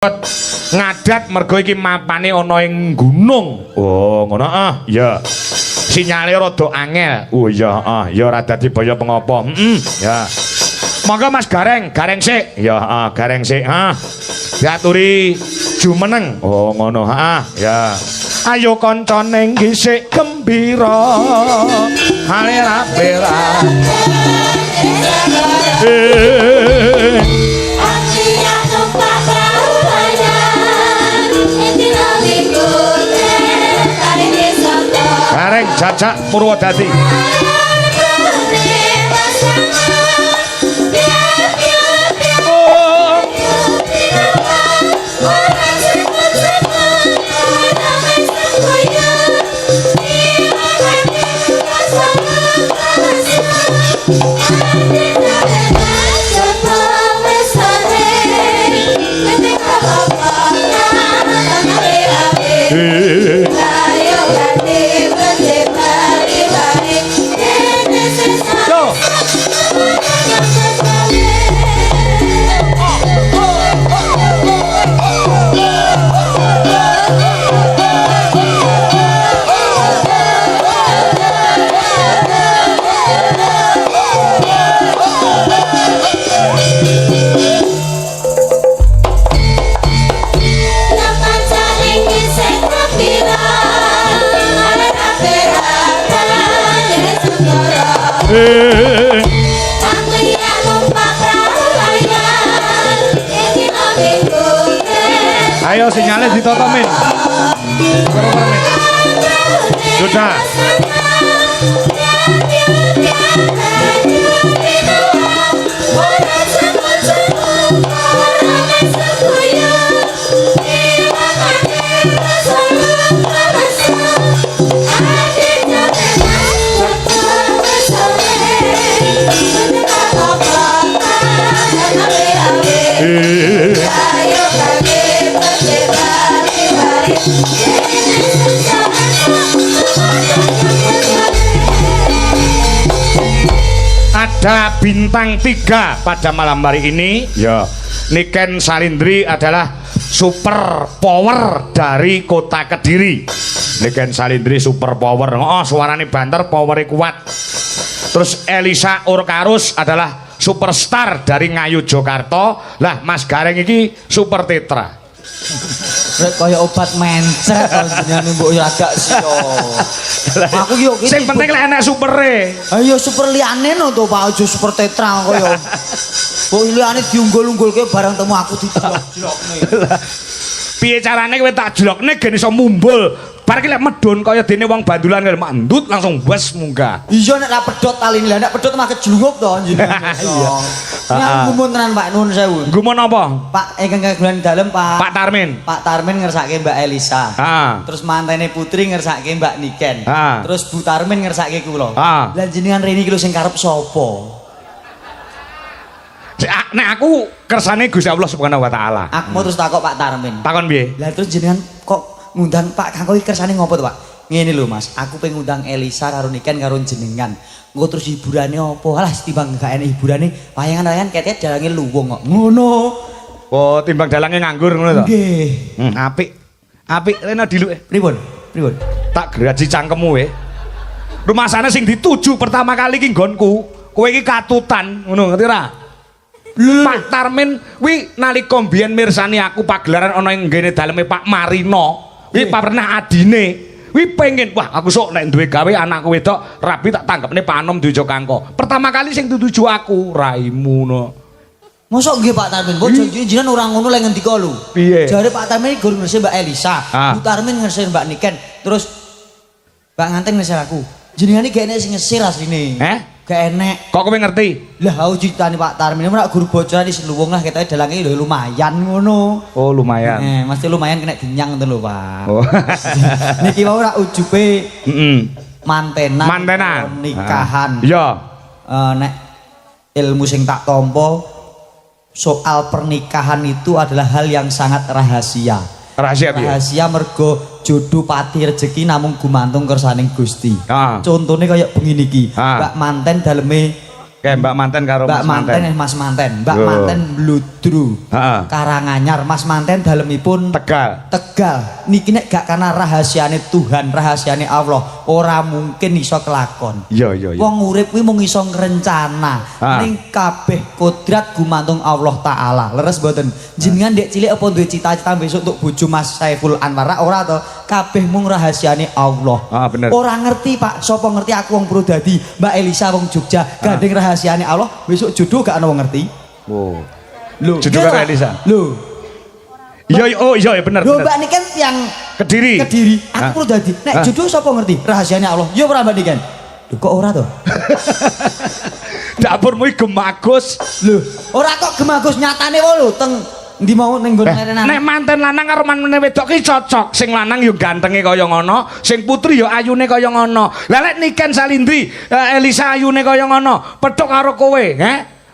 ngadat mergo iki mapane ana ing gunung. Oh, ngono ya. Sinyale rada angel. Oh iya, ya ora dadi baya pengapa. Ya. Monggo Mas Gareng, gareng sik. Ya, gareng sik. Diaturi jumeneng. Oh, ngono. Ya. Ayo kancane ngisik gembira. Halera-bera. Gareng Jajak Purwodadi. Ayo sinyalnya ditotomin. Sudah. Ada bintang 3 pada malam hari ini. Ya, Niken Salindri adalah super power dari kota Kediri. Niken Salindri super power. Suaranya banter, powernya kuat. Terus Elisa Urkarus adalah superstar dari Ngayu Jogarta. Lah Mas Gareng iki super tetra. Rek kaya obat mencret jenenge mbok yo agak sio. Aku yo sing penting lek enek supere. Ayo super liyane no to Pak aja super tetra kaya. Kok liyane diunggul-unggulke barang temu aku dijlok-jlokne. Piye carane kowe tak jlokne gen iso mumbul. Bar iki lek medun kaya dene wong bandulan kaya mandut langsung bas munggah. Iya nek ra pedhot taline lah nek pedhot mah kejlunguk to jenenge. Iya. Nek gumun tenan Pak nuwun sewu. Gumun apa? Pak ingkang kagungan dalem Pak. Pak Tarmin. Pak Tarmin ngersake Mbak Elisa. Terus mantene Putri ngersake Mbak Niken. Terus Bu Tarmin ngersake kula. Lah jenengan rene iki lho sing karep sapa? Nek aku kersane Gusti Allah Subhanahu wa taala. Aku mau terus takok Pak Tarmin. Takon piye? Lah terus jenengan kok ngundang Pak Kangko iki kersane ngopo to Pak? Ngene lho Mas, aku pengen ngundang Elisa karo Niken karo jenengan. Engko terus hiburane opo? Alah timbang gak enek hiburane, wayangan-wayangan ketet dalange luwung kok. Ngono. Oh, timbang dalange nganggur ngono to? Nggih. Apik. Apik rene diluke. Pripun? Pripun? Tak geraji cangkemmu we. Rumah sana sing dituju pertama kali ki nggonku. Kowe iki katutan, ngono ngerti ra? Pak Tarmin wi nalika mbiyen mirsani aku pagelaran ana ing ngene daleme Pak Marino. Wi pernah adine. Wi pengen wah aku sok nek duwe gawe anakku wedok rabi tak tanggepne Pak Anom Dujo Kangko. Pertama kali sing dituju aku raimu no. Mosok nggih Pak Tarmin, bojo jenengan ora ngono lek ngendika lho. Jare Pak Tarmin iki gur ngerse Mbak Elisa, Bu Tarmin ngerse Mbak Niken, terus Mbak Nganten ngerse aku. Jenengan iki gak enek sing ngesir asline. Gak enek. Kok kowe ngerti? Lah aku critane Pak Tarmin ora guru bocoran wis luwung lah ketoke dalange lho lumayan ngono. Oh, lumayan. Mesti lumayan kena dinyang ngoten lho, Pak. Oh. Niki wae ora ujube mantenan nikahan. Iya. Nek ilmu sing tak tampa soal pernikahan itu adalah hal yang sangat rahasia. Rahasia piye? Rahasia mergo jodoh pati rezeki namung gumantung kersaning Gusti. Contone kaya bengi niki, Mbak manten daleme Kayak Mbak Manten karo Mbak Manten Mas Manten. Mbak Manten Bludru. Karanganyar, Mas Manten dalemipun Tegal. Tegal. Niki nek gak karena rahasiane Tuhan, rahasiane Allah, ora mungkin iso kelakon. Iya. Wong urip kuwi mung iso ngrencana. Ning kabeh kodrat gumantung Allah taala. Leres mboten? Jenengan ndek cilik apa duwe cita-cita besok untuk bojo Mas Saiful Anwar ora to? Kabeh mung rahasiane Allah. Bener. Ora ngerti Pak, sapa ngerti aku wong Purwodadi, Mbak Elisa wong Jogja, gandeng rahasiane Allah, besok jodoh gak ana wong ngerti. Oh. Lho, jodoh karo Elisa. Lho. Iya bener. Lho Mbak Niken yang Kediri. Aku Purwodadi. Nek jodoh sapa ngerti? Rahasiane Allah. Ya ora Mbak Niken. Lho kok ora to? Dapurmu iki gemagus. Lho, ora kok gemagus nyatane wae lho teng ndi mau ning nggon merenan. Nek manten lanang karo manten wedok ki cocok. Sing lanang yo gantenge kaya ngono, sing putri yo ayune kaya ngono. Lah lek Niken Salindri, Elisa ayune kaya ngono, pedhok karo kowe,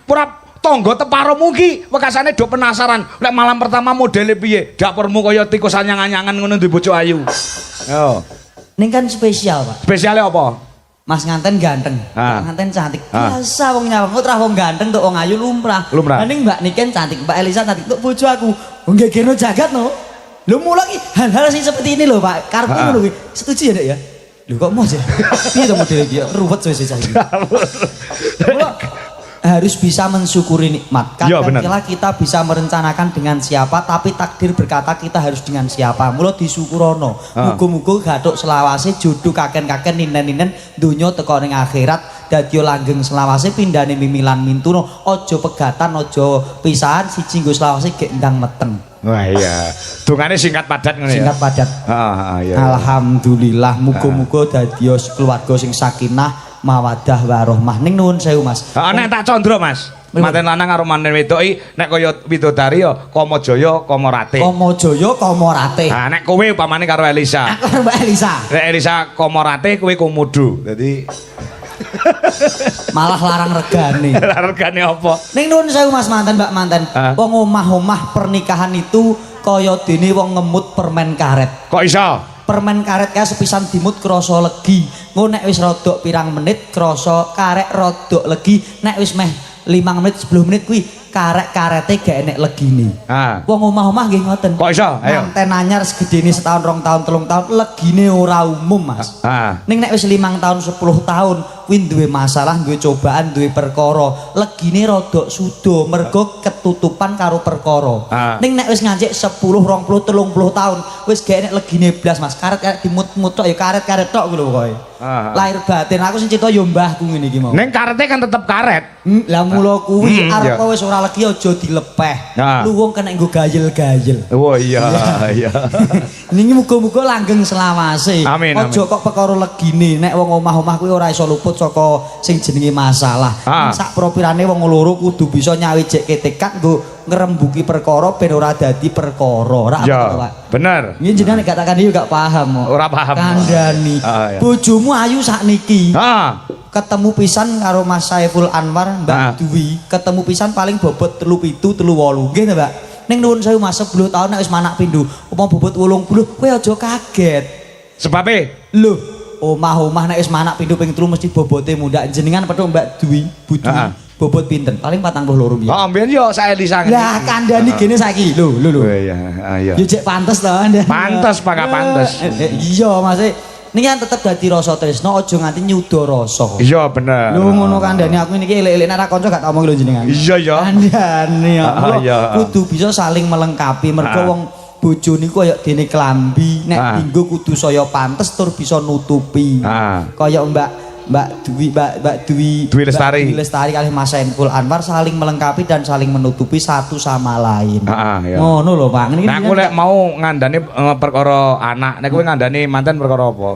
Pura tangga teparomu ki wekasane do penasaran. Lek malam pertama modele piye? Dapurmu kaya tikus anyang-anyangan ngono duwe bojo ayu. Yo. Ning kan spesial, Pak. Spesiale apa? Mas nganten ganteng, nganten cantik. Biasa wong nyawang ora wong ganteng tok wong ayu lumrah. Ning Mbak Niken cantik, Mbak Elisa cantik tok bojo aku. Wong gegerno jagat no. Lho mula ki hal-hal sing seperti ini lho, Pak. Karepku ngono kuwi. Setuju ya, Dek ya? Lho kok mos ya? Piye to model iki? Ruwet wis saiki. Mula harus bisa mensyukuri nikmat. Kadang-kala kita bisa merencanakan dengan siapa, tapi takdir berkata kita harus dengan siapa. Mula disukurono. Muga-muga gathuk selawase jodoh kaken-kaken ninen-ninen donya teko ning akhirat dadi langgeng selawase pindhane mimilan mintuno. Aja pegatan, aja pisahan siji nggo selawase gek ndang meteng. Wah iya. Dungane singkat padat ngono ya. Singkat padat. Iya. Alhamdulillah muga-muga dadi keluarga sing sakinah mawadah warahmah. Ning nuwun sewu Mas. Nek tak condro Mas. Manten lanang karo manten wedok iki nek kaya widodari ya Kamajaya Kamarate. Kamajaya Kamarate. Nek kowe upamane karo Elisa. Aku karo Mbak Elisa. Nek Elisa Kamarate kowe Komodo. Dadi malah larang regane. Larang regane apa? Ning nuwun sewu Mas Manten, Mbak Manten. Wong omah-omah pernikahan itu kaya dene wong ngemut permen karet. Kok iso? Permen karet kae sepisan dimut krasa legi. Ngono nek wis rodok pirang menit krasa karek rodok legi, nek wis meh 5 menit 10 menit kuwi karek-karete gak enek legine. Wong omah-omah nggih ngoten. Kok iso? Ayo. Manten anyar segedene setahun, 2 tahun, 3 tahun legine ora umum, Mas. Ning nek wis 5 tahun, 10 tahun kuwi duwe masalah, duwe cobaan, duwe perkara. Legine rodok sudo mergo ketutupan karo perkara. Ning nek wis ngancik 10, 20, 30 tahun wis gak enek legine blas, Mas. Karet-karet dimut-mut tok ya karet-karet tok kuwi lho pokoke. Lahir batin aku sing cita ya mbahku ngene iki mau. Ning karete kan tetep karet. Lah mula kuwi arep wis ora legi aja dilepeh. Lu wong kena nggo gayel-gayel. Oh iya. Niki muga-muga langgeng selawase. Aja kok perkara legine. Nek wong omah-omah kuwi ora iso luput saka sing jenenge masalah. Sak propirane wong loro kudu bisa nyawijeke tekad nggo ngrembuki perkara ben ora dadi perkara. Ora apa, Pak? Bener. Nggih jenengan nek katakan iki gak paham kok. Ora paham. Kandhani. Bojomu ayu sakniki. Ketemu pisan karo Mas Saiful Anwar, Mbak Dwi, ketemu pisan paling bobot 37, 38. Nggih, Mbak. Ning nuwun sewu Mas 10 tahun nek wis manak pindho, upama bobot 80, kowe aja kaget. Sebabe? Lho, omah-omah nek wis manak pindho ping 3 mesti bobote mundak. Jenengan petuk Mbak Dwi, Bu Dwi. Bobot pinten? Paling 42 piye. Mbiyen yo sak Elisa. Lah kandhani gene saiki. Lho. Oh iya. Yo cek pantes to. Pantes apa gak pantes? Iya, Mas. Niki kan tetep dadi rasa tresno aja nganti nyuda rasa. Iya bener. Lho ngono kandhane aku niki elek-elek nek ra kanca gak tak omong lho jenengan. Iya ya. Kandhane ya. Kudu bisa saling melengkapi mergo wong bojo niku kaya dene klambi nek dinggo kudu saya pantes tur bisa nutupi. Kaya Mbak Dwi Lestari kali Mas Saiful Anwar saling melengkapi dan saling menutupi satu sama lain. Ngono lho Pak. Nek aku lek mau ngandani perkara anak, nek kowe ngandani manten perkara apa?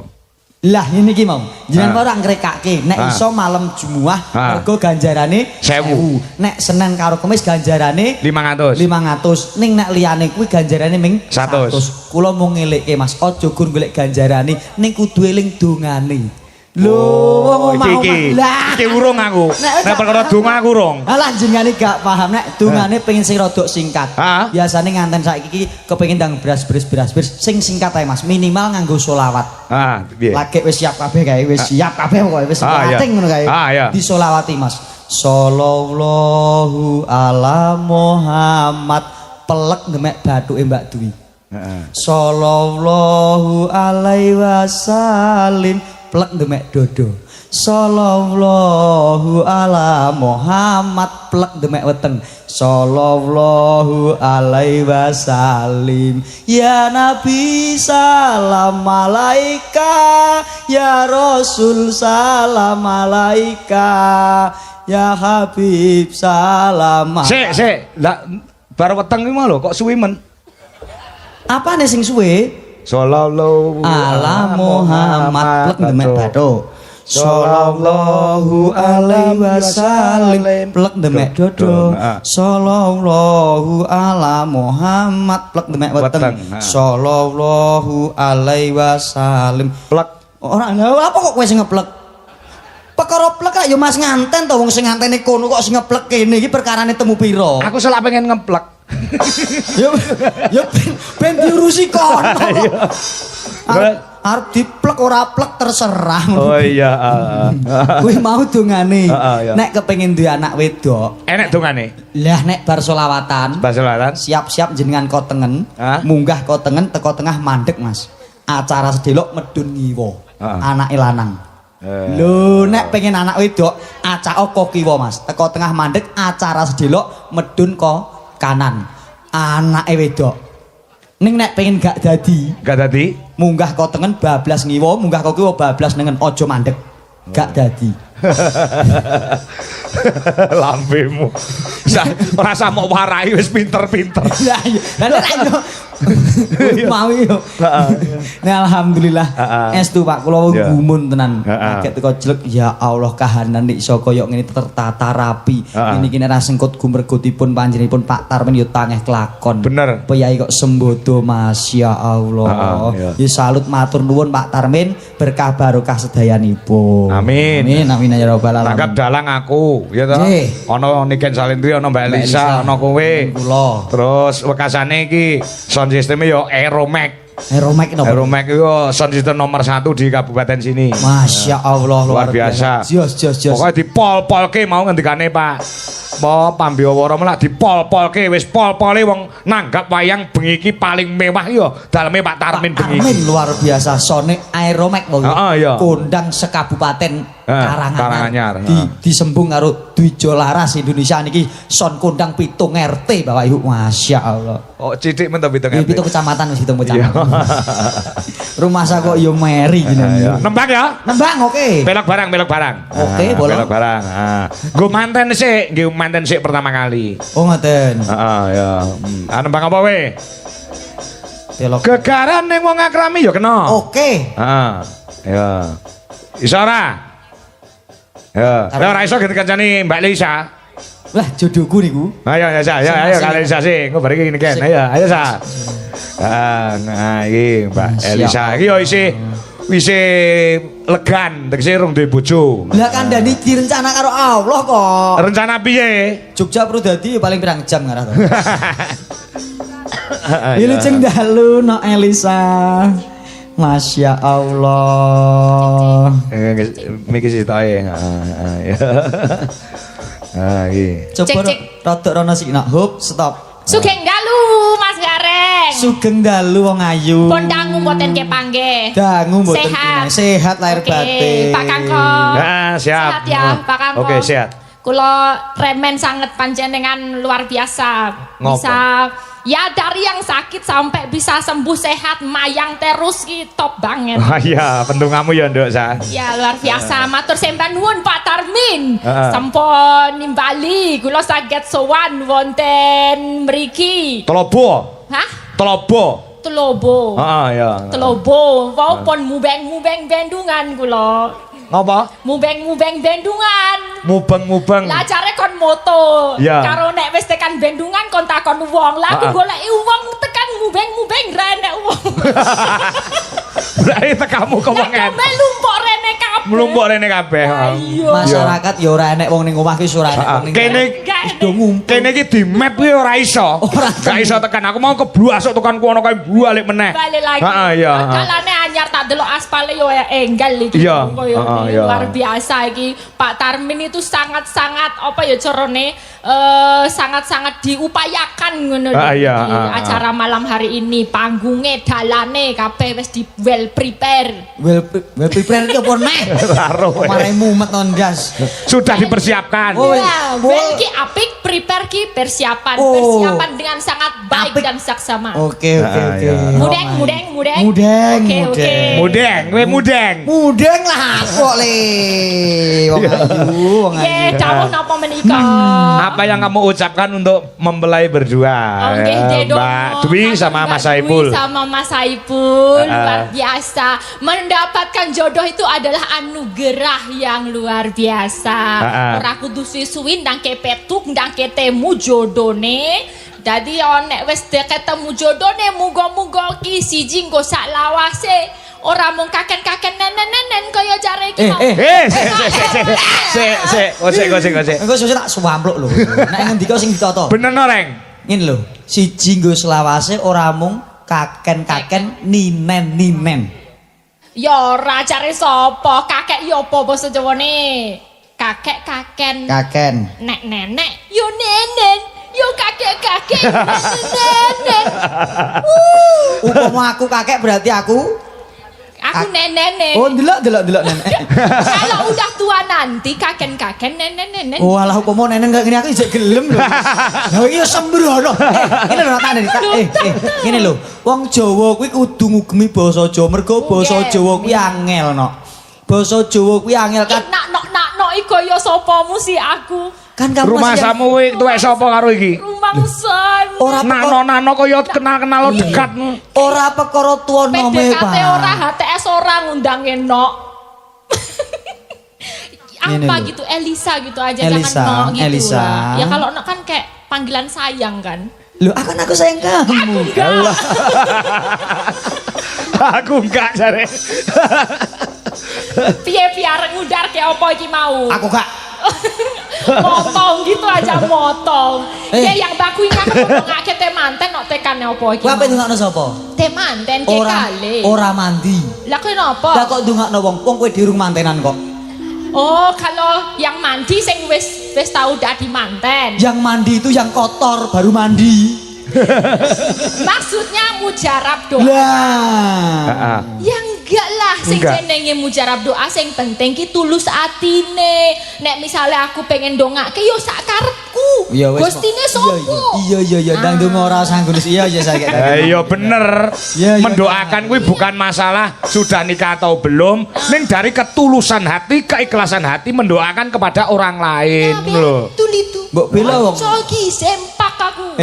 Lah ini iki mau. Jenengan ora ngrekake nek iso malam Jumat mergo ganjarane 1000. Nek Senin karo Kamis ganjarane 500. Ning nek liyane kuwi ganjarane ming 100. Kula mau ngelekke Mas, aja gur golek ganjarane ning kudu eling dongane. Lho, iki urung aku. Nek perkara donga aku urung. Alah jenengane gak paham nek dongane pengen sing rodok singkat. Biasane nganten saiki iki kepengin ndang beras sing singkat ae Mas, minimal nganggo selawat. Piye? Lagi wis siap kabeh kae, wis siap kabeh pokoke wis penting ngono kae. Disolawati Mas. Sallallahu ala Muhammad pelek ngemek bathuke Mbak Dwi. Sallallahu alaihi wasallim plek demek dodo. Sallallahu ala Muhammad plek demek weteng. Sallallahu alaihi wasallim. Ya Nabi salam alaika, ya Rasul salam alaika, ya Habib salam. Sik, lah bar weteng iki lho kok suwi men. Apa nih sing suwe? Sallallahu ala Muhammad plek demek batho. Sallallahu alaihi wasallim plek demek dodo. Sallallahu ala Muhammad plek demek weteng. Sallallahu alaihi wasallim plek. Ora apa kok kowe sing ngeplek? Perkara plek kak ya Mas nganten to wong sing ngantene kono kok sing ngeplek kene iki perkarane temu pira? Aku selak pengen ngeplek. Ya ben diurusi kono. Arep diplek ora plek terserah. Oh iya. Kuwi mau dongane. Nek kepengin duwe anak wedok. Enek dongane. Lah nek bar selawatan. Bar selawatan. Siap-siap jenengan kotengen. Munggah kotengen teko tengah mandek Mas. Acara sedelok medun ngiwa. Anake lanang. Lho nek pengen anak wedok acak kok kiwa Mas. Teko tengah mandek acara sedelok medun ko kanan. Anake wedok. Ning nek pengen gak dadi munggah kok tengen bablas ngiwa, munggah kok kiwa bablas nengen aja mandek. Gak dadi. Lambemu. Ora samok warai wis pinter-pinter. Lah iya. Mau yo. Nah alhamdulillah estu Pak kula gumun tenan. Kaget teko jelek ya Allah kahanan nek iso kaya ngene tertata rapi. Niki nek ra sengkut gumregotipun panjenenganipun Pak Tarmin yo tangeh kelakon. Bener. Piyai kok sembodo Masya Allah. Ya salut matur nuwun Pak Tarmin berkah barokah sedayanipun. Amin. Amin ya rabbal alamin. Tanggap dalang aku, ya toh. Ana Niken Salendri, ana Mbak Elisa, ana kowe. Terus wekasane iki sound system yo Aeromax. Aeromax itu sound system nomor 1 di kabupaten sini. Masya Allah luar biasa. Jos. Pokoknya dipol-polke mau ngendikane Pak. Apa Pambiawara melak dipol-polke wis pol-pole wong nanggap wayang bengi iki paling mewah yo daleme Pak Tarmin bengi. Tarmin luar biasa sone Aeromax wong. Kondang sekabupaten Karanganyar. Disembung karo Dwijo Laras Indonesia niki son kondang 7 RT Bapak Ibu. Masya Allah. Oh cidik men to 7 RT. 7 kecamatan wis 7 kecamatan. Rumah saya kok yo meri gini. Nembang ya? Nembang oke. Belok barang. Oke, boleh. Belok barang. Nggo manten sik pertama kali. Oh ngoten. Ya. Nembang apa we? Belok. Gegaran ning wong akrami ya kena. Oke. Ya. Iso ora? Ya. Ora iso kancane Mbak Lisa. Lah jodohku niku. Ayo kalian Elisa sih. Engko bareng ngene kan. Ayo Sa. Nah iki Mbak Elisa iki yo isih legan tegese rung duwe bojo. Lah kandhani direncana karo Allah kok. Rencana piye? Jogja Purwodadi paling pirang jam ngarah to. Ini ceng dalu no Elisa. Masya Allah. Miki sitoke. Iki. Coba rodok rono sik nak hop stop. Sugeng dalu Mas Gareng. Sugeng dalu wong ayu. Pun dangu mboten ke panggih. Dangu mboten sehat lahir batin. Pak Kangkong. Siap. Sehat ya Pak Kangkong. Oke, sehat. Kula remen sangat panjenengan luar biasa. Bisa ya dari yang sakit sampai bisa sembuh sehat mayang terus ki top banget. Iya, pentungamu ya Nduk Sa. Ya luar biasa. Matur sembah nuwun Pak Tarmin. Sampun nimbali kula saged sowan wonten mriki. Telobo. Hah? Telobo. Ya. Telobo. Wau pun mubeng bendungan kula. Ngapa? Mubeng bendungan. Mubeng. Lah jare kon moto. Ya. Karo nek wis tekan bendungan kon takon wong. Lah aku goleki wong tekan mubeng ra enek wong. Berarti tekamu ke wong en. Melumpuk rene kabeh. Melumpuk rene kabeh. Masyarakat ya ora enek wong ning omah ki ora enek wong ning. Kene gak Do ngumpul. Kene iki di map kuwi ora iso. Gak iso tekan. Aku mau kebluasuk tekan kono kae balik meneh. Balik lagi. Iya. Kalane anyar tak delok aspale yo enggal iki. Iya. Luar biasa iki. Pak Tarmin itu sangat-sangat apa ya carane sangat-sangat diupayakan ngono iki. Acara malam hari ini panggungnya dalane kabeh wis di well prepare. Well prepare iki apa neh? Kemarin mumet nondas. Sudah dipersiapkan. Ya, well ki apik prepare ki persiapan dengan sangat baik dan saksama. Oke. Mudeng. Kowe mudeng. Mudeng lah kok le. Wong ayu. Nggih, dawuh napa menika? Apa yang kamu ucapkan untuk mempelai berdua? Mbak Dwi sama Mas Saipul. Sama Mas Saipul luar biasa. Mendapatkan jodoh itu adalah anugerah yang luar biasa. Ora kudu suwi-suwi ndang kepetuk ndang ketemu jodone. Dadi nek wis ketemu jodone muga-muga ki siji nggo sak lawase. Ora mung kaken-kaken nenen-nenen kaya jare iki. Sik. Engko sesuk tak suwampluk lho. Nek ngendika sing ditata. Bener no, Reng? Ngene lho, siji nggo selawase ora mung kaken-kaken ninen-ninen. Ya ora jare sapa? Kakek ya apa basa Jawane? Kakek-kaken. Kaken. Nek nenek yo nenen. Yo kakek-kakek nenen. Upama aku kakek berarti aku nenek. Oh, delok nenek. Kalau udah tua nanti kakek-kakek nenen. Oh, alah upama nenek gak ngene aku isih gelem lho. Lah iya sembrono. Ngene lho tak ngene lho. Wong Jawa kuwi kudu ngugemi basa Jawa mergo basa Jawa kuwi angel no. Basa Jawa kuwi angel kan. Nak iku ya sapamu sih aku. Kan kamu rumah samu kuwi tuwek sapa karo iki? Rumangsan. Ora nano kaya kenal-kenal dekat. Ora perkara tuwa nome, Pak. PDKT ora HTS ora ngundang enok. Apa gitu Elisa gitu aja jangan no gitu Elisa. lah. Ya kalau no kan kayak panggilan sayang kan. Loh, aku sayang kamu. Enggak. Aku enggak jare. Piye arek ngudar kayak apa iki mau? Aku gak. Motong gitu aja motong. Ya yang baku ini aku ngomongake teh manten no tekane apa iki? Kuwi apa ndungakno sapa? Teh manten ke kali. Ora mandi. Lah kenapa? Lah kok ndungakno wong kowe dirung mantenan kok. Oh, kalau yang mandi sing wis tau dadi manten. Yang mandi itu yang kotor baru mandi. Maksudnya mujarab doa. Lah. Ya enggak lah sing jenenge mujarab doa sing penting ki tulus atine. Nek misalnya aku pengen dongake yo sak karepku. Gustine sopo? Iya ndang donga ora sanggup. Iya saya. Iya bener. Mendoakan kuwi bukan masalah sudah nikah atau belum, ning dari ketulusan hati, keikhlasan hati mendoakan kepada orang lain lho. Itu. Mbok bela wong. Coki sempak aku.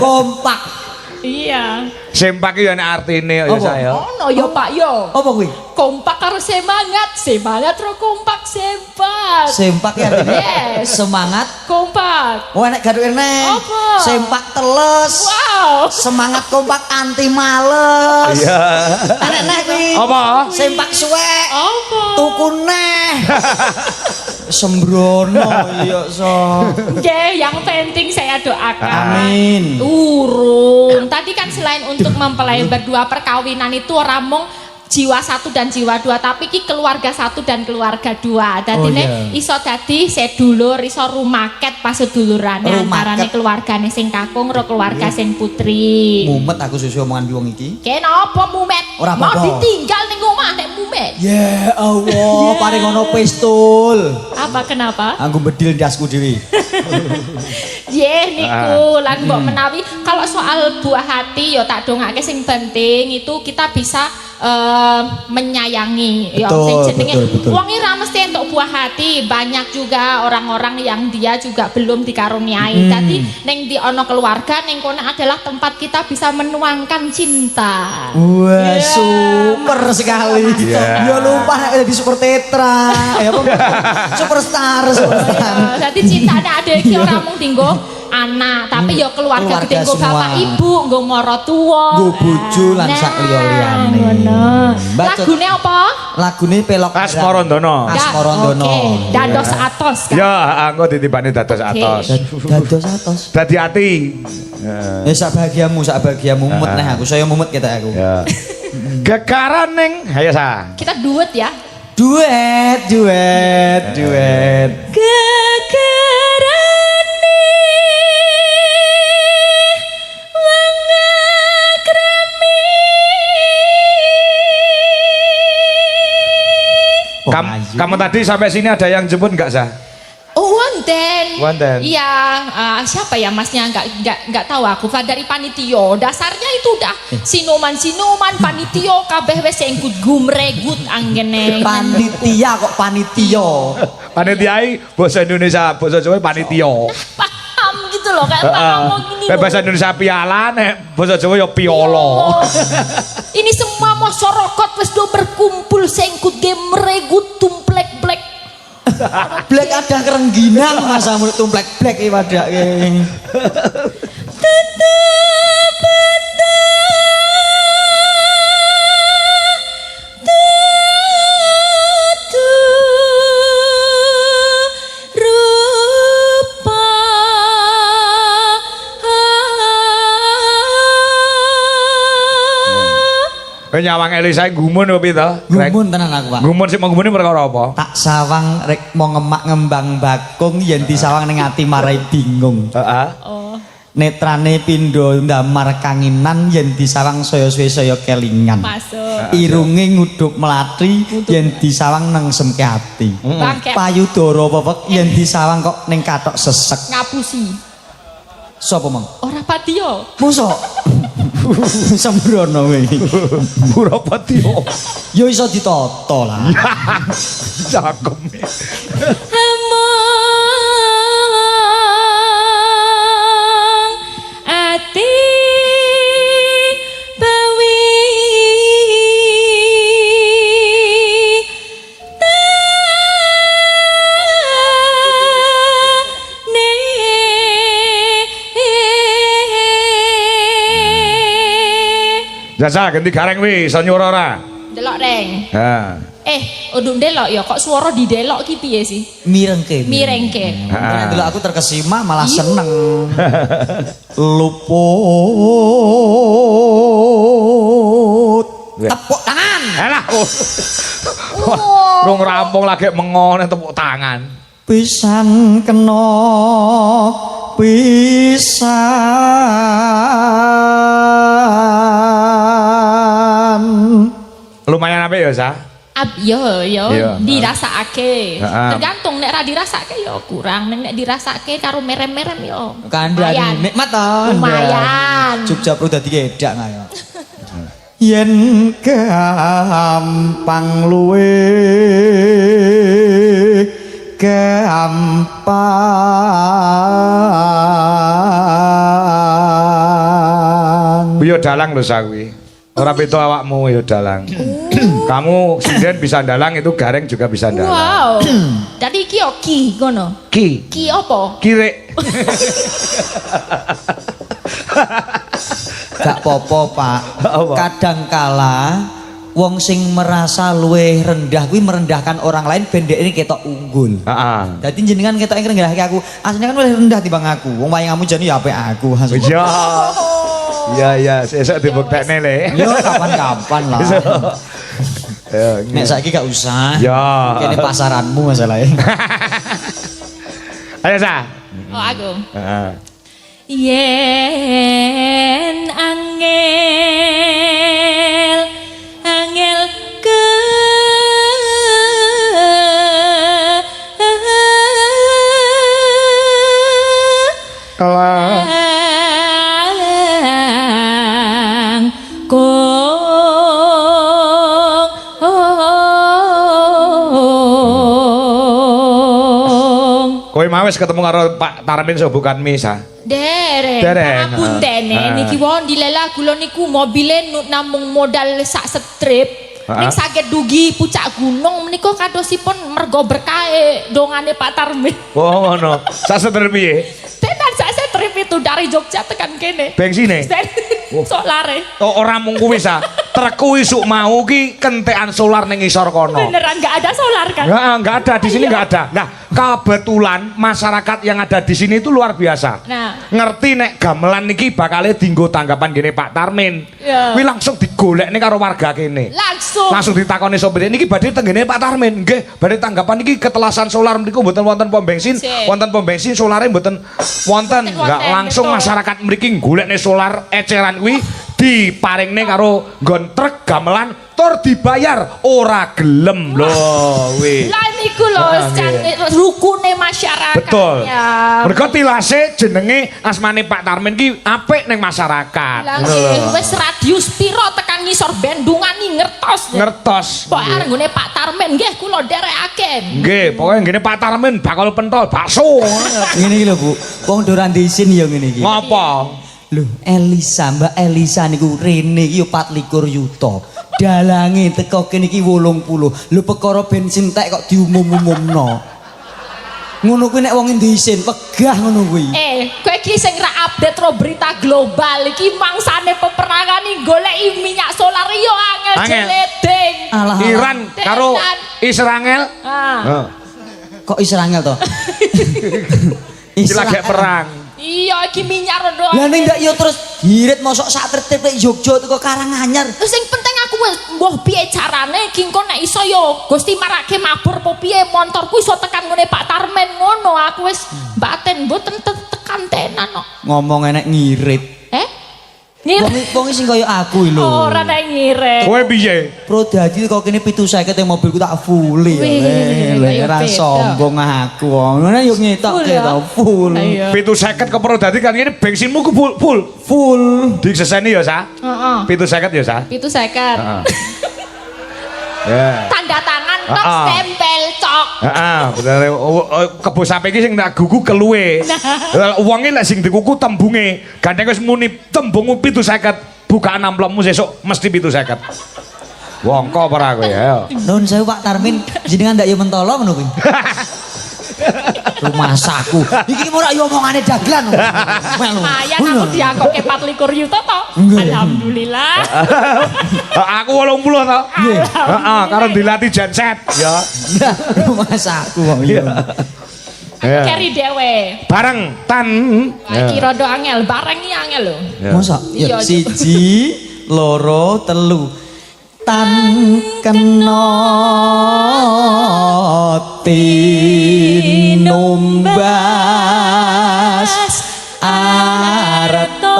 Kompak. Iya. Sempak iki ana artine ya saya. Ono ya Pak yo. Apa kuwi? Kompak karo semangat ro kompak sempak. Sempak ya. Yes. Semangat kompak. Oh enek gaduh enek. Apa? Sempak teles. Wow. Semangat kompak anti males. Iya. Enek kuwi. Apa? Sempak suwek. Apa? Tuku neh. Sembrono iya so. Oke, yang penting saya doakan. Amin. Urung. Tadi kan selain untuk mempelai berdua perkawinan itu orang mong jiwa satu dan jiwa dua, tapi ki keluarga satu dan keluarga dua. Dadi iso dadi sedulur, iso rumaket pas sedulurane antarane keluargane sing kakung karo keluarga sing putri. Mumet aku susu omongan wong iki. Kenapa mumet? Ora mau apa-apa. ditinggal ning omah nek mumet. Ya Allah, paling ono pistol. Apa kenapa? Aku bedil ndasku dhewe. Niku lan mbok menawi kalau soal buah hati ya tak dongake sing penting itu kita bisa menyayangi ya sing jenenge wong ora mesti entuk buah hati, banyak juga orang-orang yang dia juga belum dikaruniai. Dadi ning di ono keluarga ning kono adalah tempat kita bisa menuangkan cinta. Wah, super sekali. Ya lupa nek jadi super tetra. Ya apa? Superstar. Dadi cintane ade iki ora mung dinggo anak, tapi ya keluarga gede nggo semua. bapak ibu, nggo maratuwa. Nggo bojo lan sak liya-liyane. Ngono. Lagune apa? Lagune pelok Asmarandono. Asmarandono. Oke, dados atos kan. Ya, engko ditibani dados atos. Dados atos. Dadi ati. Ya sak bahagiamu mumet neh aku, saya mumet kita aku. Ya. Gekaran ning, ayo sa. Kita duet ya. Duet. Kamu tadi sampai sini ada yang jemput enggak sah? Oh, wonten. Wonten. Iya, siapa ya masnya nggak tahu aku. Dari panitio. Dasarnya itu udah sinuman panitio kabeh wis engkut gumregut anggene. Panitia kok panitio. Panitiai bahasa Indonesia, bahasa Jawa panitia. Paham gitu loh, kayak paham mau gini. Nek bahasa Indonesia piala, nek bahasa Jawa ya piolo. Ini semua masyarakat wis do berkumpul sengkut gemregut tumplek blek. Black ada kerengginang masa mulut tumplek black iki padake. Nyawang Elisa gumun opo to? Gumun tenan aku, Pak. Gumun sik mau gumune perkara apa? Tak sawang rek mau ngemak ngembang bakung yen disawang ning ati marai bingung. Heeh. Oh. Netrane pindho ndamar kanginan yen disawang saya suwe saya kelingan. Masuk. Irunge nguduk melati yen disawang nengsemke ati. Bangke Payudara pepek yen disawang kok ning kathok sesek. ngapusi. Sapa, Mang? Ora patio. Mosok. Sembrono kowe. Burapatio. Ya iso ditata lah. Cakep. Among ati bawi Jasa ganti gareng wi, iso nyuara ora? delok reng. Ha. Uduk delok ya kok suara didelok ki piye sih? Mirengke. Mirengke. Nah, delok aku terkesima malah seneng. Luput. Tepuk tangan. Alah. Rung rampung lagi mengon tepuk tangan. Pisan kena pisan. Lumayan apik ya, Sa? Yo Iya. dirasakake. Heeh. Tergantung nek ra dirasake yo kurang, nek dirasake karo merem-merem yo. Kandhane nikmat ta. Lumayan. Jogja perlu dadi kedak kaya. Yen gampang luwe gampang. Yo dalang lho Sa kuwi. Ora beda awakmu yo dalang. Kamu sinden bisa dalang itu gareng juga bisa dalang. Wow. Dadi iki yo ki ngono. Ki. Ki apa? Kirek. Gak popo Pak. Apa? Kadangkala wong sing merasa luwih rendah kuwi merendahkan orang lain ben ini ketok unggul. Heeh. Dadi jenengan ketok ngrendahke aku. Aslinya kan luwih rendah timbang aku. Wong wayangamu jane ya apik aku. Iya. Iya, sesuk dibuktekne le. Yo kapan-kapan lah. Ya, Nek saiki gak usah. Ya. Kene pasaranmu masalahnya. Ayo Sa. Oh aku. Heeh. Yen angel ke Kowe mau wis ketemu karo Pak Tarmin bukan Misa. Dereng, pangapuntene niki wong dilela kula niku mobile namung modal sak strip. Ning saged dugi pucak gunung menika kadosipun mergo berkahe dongane Pak Tarmin. Oh ngono. Sak seter piye? Tenan sak strip trip itu dari Jogja tekan kene. Bengsine. Solare. Oh, ora mung kuwi sa. Trukku isuk mau ki kentekan solar ning isor kono. Beneran nggak ada solar kan? Nggak ada di sini nggak ada. Nah, kebetulan masyarakat yang ada di sini itu luar biasa. Nah, Ngerti nek gamelan niki bakale dienggo tanggapan gini Pak Tarmin. Ya. Kuwi langsung digolekne karo warga kene. Langsung ditakoni sopir niki badhe tenggene Pak Tarmin. Nggih, badhe tanggapan niki ketelasan solar mriku mboten wonten pom bensin, wonten pom bensin solare mboten wonten. Enggak langsung betul. masyarakat mriki golekne solar eceran kuwi diparingne karo nggon truk gamelan tur dibayar ora gelem lho kuwi. lah niku lho rukune masyarakat. Betul. Mergo tilase jenenge asmane Pak Tarmin ki apik ning masyarakat. Lah wis radius piro tekan ngisor bendungan iki ngertos. Ngertos. Pokoke arep nggone Pak Tarmin nggih kula nderekaken. Nggih, pokoke ngene Pak Tarmin bakal pentol bakso. Ngene iki lho Bu, wong doran disin ya ngene iki. Ngopo? Lho, Elisa, Mbak Elisa niku rene iki 24 yuta. Dalange teko kene iki 80. Lho perkara bensin tek kok diumum-umumno. Ngono kuwi nek wong disin wegah ngono kuwi. Kowe iki sing ra update ro berita global iki mangsane peperangan iki goleki minyak solar yo angel jeledeng. Iran karo Israel. Kok Israel to? Iki lagi perang. Iya iki minyak rondo. Lah ning ndak yo terus girit mosok sak tertib nek Jogja teko Karanganyar. Sing penting aku wis mbuh piye carane iki engko nek iso yo Gusti marake mabur apa piye montorku iso tekan ngene Pak Tarmen ngono aku wis batin mboten tekan tenan kok. Ngomong enek ngirit. Ngirit. Wong sing kaya aku lho. Ora nek ngirit. Kowe piye? Prodadi kok kene 750 yang mobilku tak full ya. Ora sombong aku. Ngono yo ngetok to full. 750 kepro dadi kan ngene bensinmu ku full. Diseseni ya, Sa? Heeh. 750 ya, Sa? 750. Ya. Tanda tangan tok stempel cok. Heeh, bener. Kebo sapi iki sing tak gugu keluwe. Wonge lek sing dikuku tembunge, gandeng wis muni tembungmu 750, bukaan amplopmu sesuk mesti 750. Wongko ora kowe ya. Nuwun sewu Pak Tarmin, jenengan ndak yo mentolo ngono kuwi. Rumah saku. Iki ora yo omongane dagelan. Lumayan aku diangkoke 24 yuta to. Alhamdulillah. Aku 80 to. Heeh, karo dilatih genset. Ya. Rumah saku kok iya. Keri dewe. Bareng tan. Iki rada angel, bareng iki angel lho. Mosok? Iya, Ya 1, 2, 3. Tan kena tinumbas arto.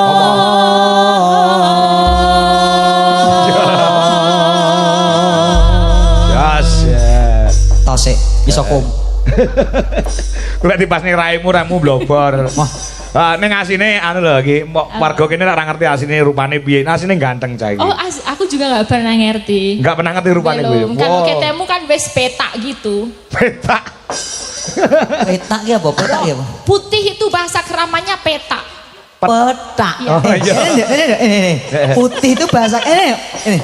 Yes. Tosik iso kum. Kula dipasne raimu blobor. Ning asine anu lho iki warga kene ora ngerti asine rupane piye. Asine ganteng cah iki. Oh, aku juga nggak pernah ngerti. Enggak pernah ngerti rupane kuwi. Kan ketemu kan wis petak gitu. Petak. Petak ya apa? Petak ya apa? Putih itu bahasa keramanya petak. Petak. Oh iya. Ini. Putih itu bahasa ini.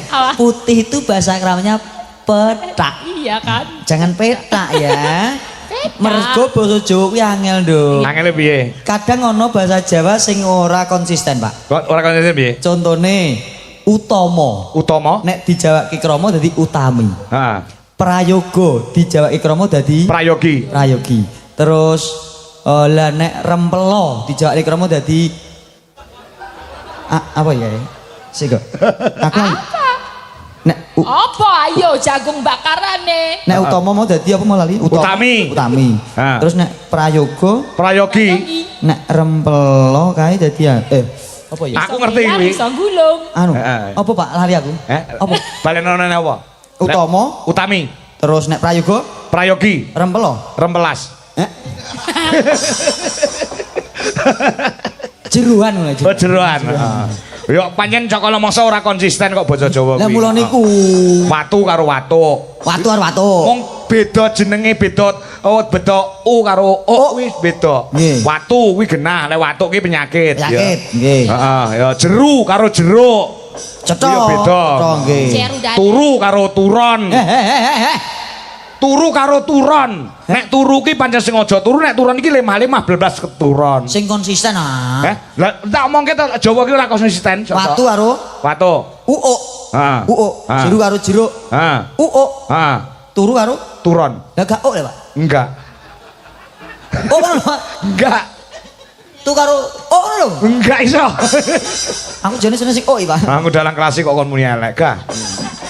Apa? Putih itu bahasa keramanya petak. Iya kan? Jangan petak ya. Petak. Mergo basa Jawa kuwi angel nduk. Angele piye? Kadang ono bahasa Jawa sing ora konsisten, Pak. Kok ora konsisten piye? Contone utama. Utama? Nek dijawabke krama dadi utami. Heeh. Prayoga dijawabke krama dadi Prayogi. prayogi. Terus lah nek rempelo dijawabke krama dadi apa ya? Sik kok. Aku nek Apa ayo jagung bakarane? nek utama mau dadi apa mau lali? Utami. Utami. Ha. Terus nek prayoga, Prayogi. nek rempelo kae dadi apa ya? Aku ngerti kuwi. Iso gulung. Anu, Heeh. apa Pak lali aku? Apa? Balenone apa? Utama, Utami. terus nek prayoga, Prayogi. rempelo. Rempelas. Jeruan ngono aja. Oh jeroan. Heeh. Ya pancen Cokolo Moso ora konsisten kok basa Jawa kuwi. Lah mula niku Watu karo watuk. watu karo watu. Wong beda jenenge beda u karo o wis beda. Nggih. Watu kuwi genah, lek watuk ki penyakit. Penyakit, nggih. Heeh, ya jeru karo jeruk. Cocok. Iya beda. Cocok nggih. Ceru dadi. Turu karo turon. Heh. turu karo turon. Nek turu ki pancen sing aja turu, nek turon iki lemah-lemah blas keturon. Sing konsisten ah. Lah tak omongke to Jawa ki ora konsisten. Watu karo watu. uuk. Heeh. Uuk. Jeruk karo jeruk. Heeh. Uuk. Heeh. Turu karo Turon. lah gak uk ya, Pak. Enggak. Oh, ngono, Pak. Enggak. Tu karo uk ngono lho. Enggak iso. Aku jane seneng sing uk iki, Pak. Aku dalang klasik kok kon muni elek, Gah.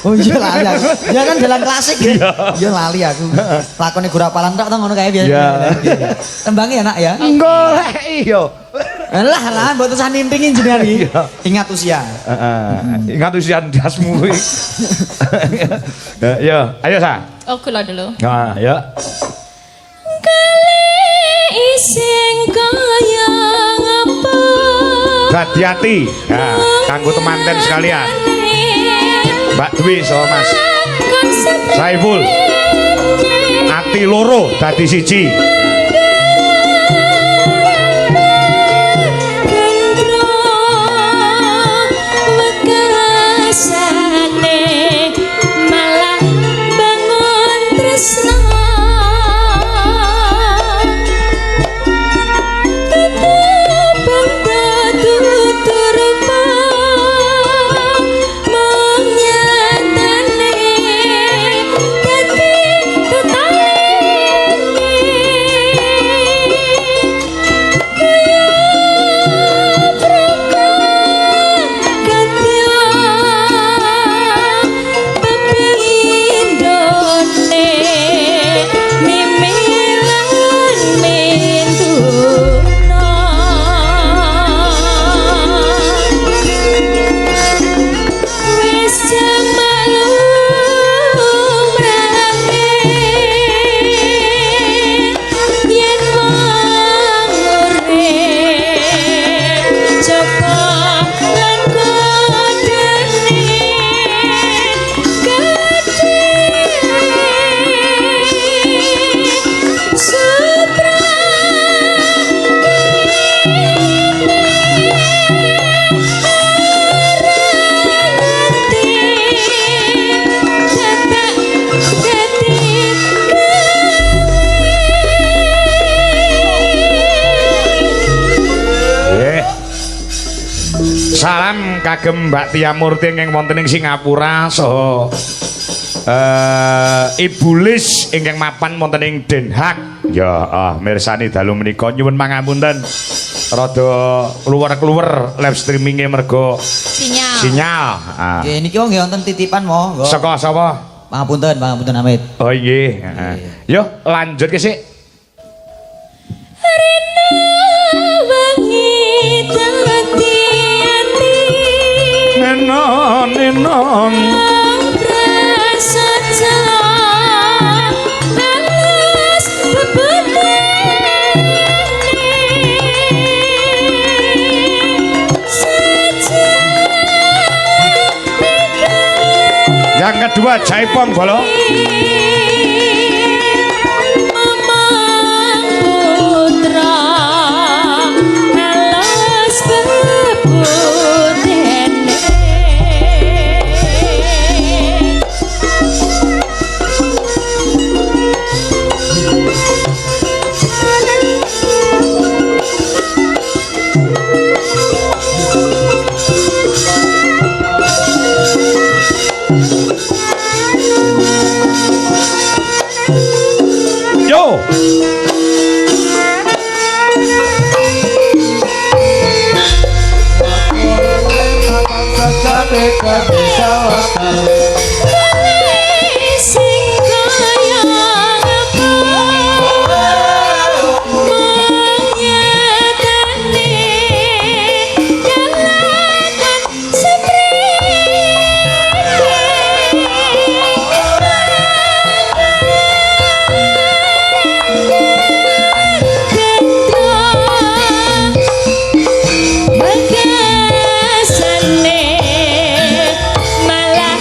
Oh iya lali aku. Ya kan jalan klasik ya. Iya lali aku. Lakone gora palan tok to ngono kae biasa. Iya. Tembangnya enak ya. Golek iya. Lah mboten usah nimpingin jenengan iki. Ingat usia. Heeh. Ingat usia dasmu iki. Ya, ayo sa. Oh, kula dulu. Nah, ya. Kali ising kaya apa? Hati-hati. Nah, kanggo temanten sekalian. Mbak Dwi so Mas Saiful. Ati loro dadi siji. Salam kagem Mbak Tia Murti ingkang wonten ing Singapura saha Ibu Lis ingkang mapan wonten ing Den Haag. Ya, mirsani dalu menika nyuwun pangapunten. Rada kluwer-kluwer live streaming-e mergo sinyal. Nggih niki wong nggih wonten titipan mo. Saka sapa? Pangapunten Amit. Oh nggih. Yo lanjut ke sik. Nenon prasaja halus yang kedua Jaipong Bolo. Yo. Malah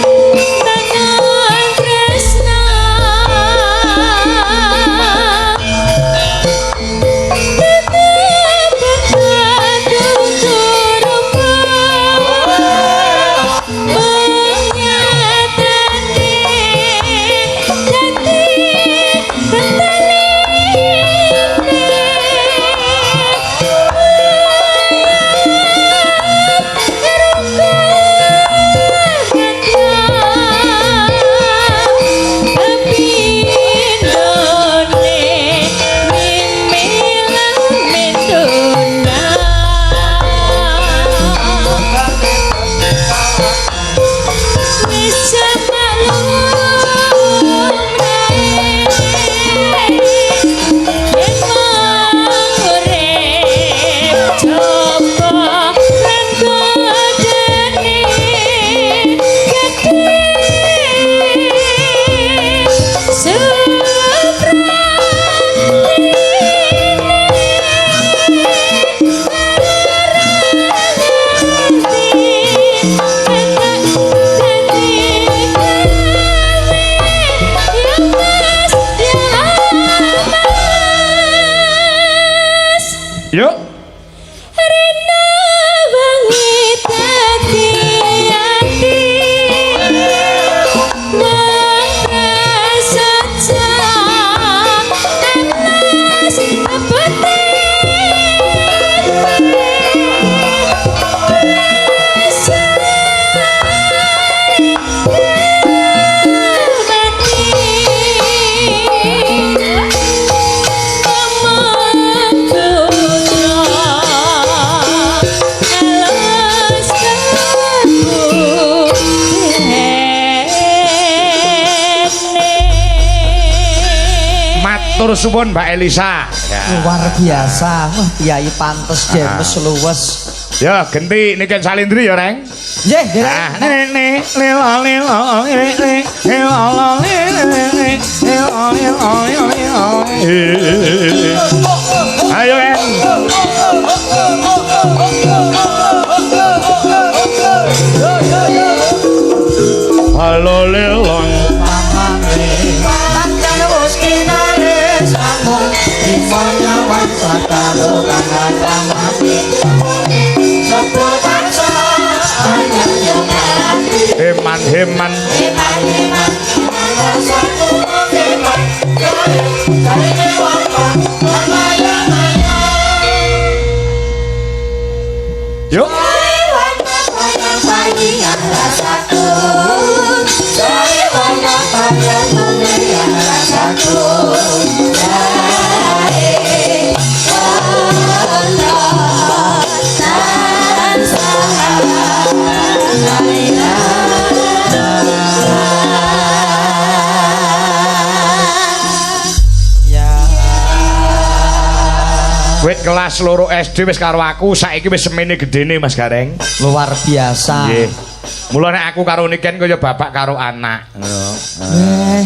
Matur suwun Mbak Elisa. Luar biasa. Wah, kiai pantes demes luwes. Ya, genti niken salindri ya, Reng. Nggih, nggih. Ayo, Ren. Halo lelong Heman yuk wit kelas loro SD wis karo aku, saiki wis semene gedene Mas Gareng. Luar biasa. Nggih. Mula nek aku karo Niken kaya bapak karo anak. Ngono.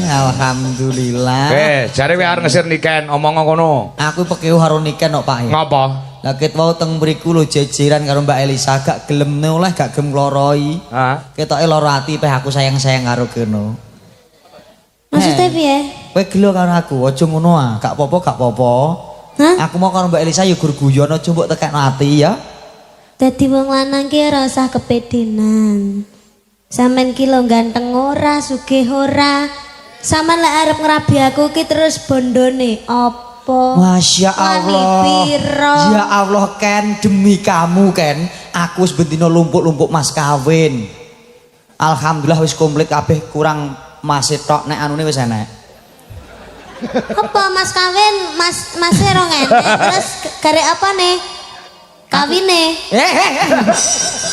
Alhamdulillah. Jare kowe arep ngesir Niken, omong ngono. Aku pekeu karo Niken kok, Pak. Ngopo? Lah ket wau teng mriku lho jejeran karo Mbak Elisa gak gelem oleh gak gelem ngloroi. Hah? Ketoke lara ati peh aku sayang-sayang karo kene. Maksudnya piye? Kowe gelo karo aku, aja ngono ah. Gak apa-apa, gak apa-apa. Hah? Aku mau karo Mbak Elisa ya gur guyon aja mbok tekekno ati ya. Dadi wong lanang ki ora usah kepedenan. Sampeyan ki lho ganteng ora, sugih ora. Sampeyan lek arep ngrabi aku ki terus bondone apa? Masya Wani Allah. piro? Ya Allah Ken, demi kamu Ken, aku wis bendina lumpuk-lumpuk mas kawin. Alhamdulillah wis komplit kabeh, kurang mas tok nek anune wis enek. Apa mas kawin? Mas rong enek. Terus garek apa nih? Kawine.